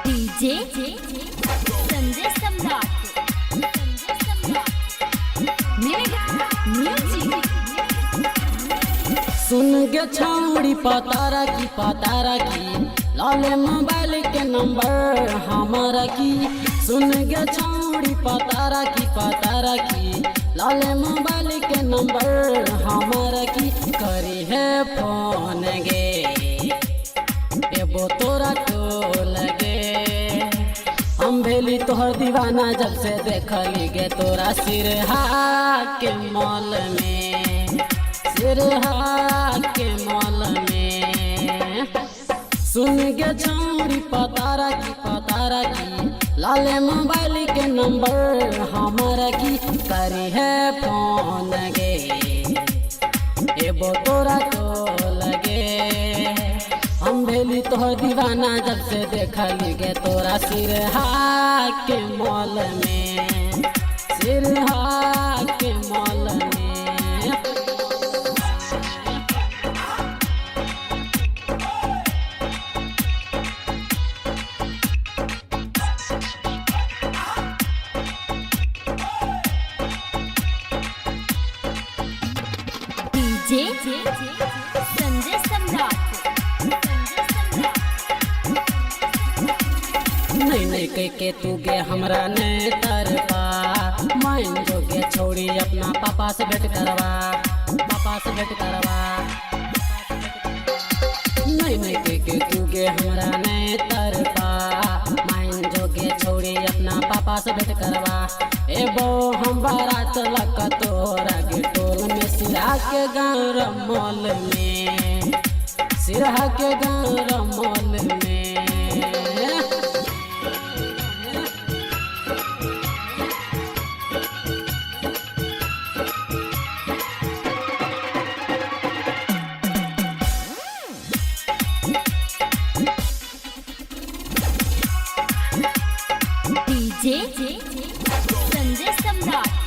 DJ Sanjay सम्राट music. सुन गे छौड़ी पतारा की लाले मोबाइल के नंबर हमारा की। सुन गे छौड़ी पतारा की लाले मोबाइल के नंबर हमारा की। करी है फोन गे एबो तोरा को लगे। हम भेली तोहर दीवाना जब से देखली गे तोरा सिरहा के मॉल में, सिरहा के मॉल में। सुन गे छौड़ी पतारा की लाले मोबाइल के नंबर हमारा की। करी है फोन गे एबो तोरा को लगे। हम भेली तोहर दीवाना जब से देखली गे तोरा सिरहा के मॉल में, सिरहा के मॉल में। डीजे संजय सम्राट। नहीं कह के तू गे हमरा नहीं तरपा। मान जो गे छोड़ी अपना पापा से भेंट करवा, पापा से भेंट करवा। नहीं कह के तू गे हमरा नहीं तरपा। मान जो गे छोड़ी अपना पापा से भेंट करवा। एबो हम बारात लक तोरा गे टोल में, सिरा के गाँव मॉल में, सिरा के गाँव मॉल में। डीजे संजय सम्राट।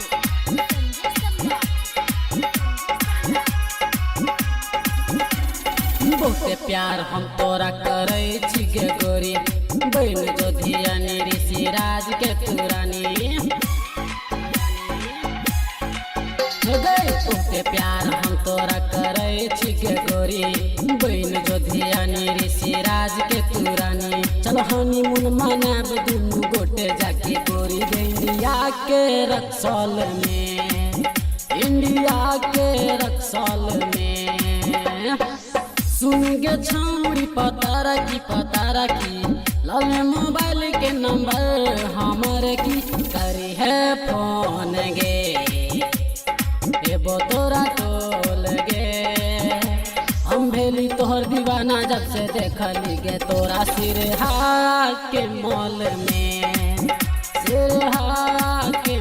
बहुते प्यार हम तोरा करे छी गे गोरी। बहन जो धियानी ऋषि राज के तुरानी। बहुते प्यार हम तोरा करे छी गे गोरी। बहन जो धियानी ऋषि राज के तुरानी। चल हनीमून मनाब दुनू गोटे जाके गोरी गे इंडिया के रक्सौल में, इंडिया के रक्सौल में। सुन गे छौड़ी पतारा की लाले मोबाइल के नंबर हमारे की। करी है फोन गे एबो तोरा को लगे। हम भेली तोहर दीवाना जब से देखली गे तोरा सिरहा के मॉल में, सिरहा के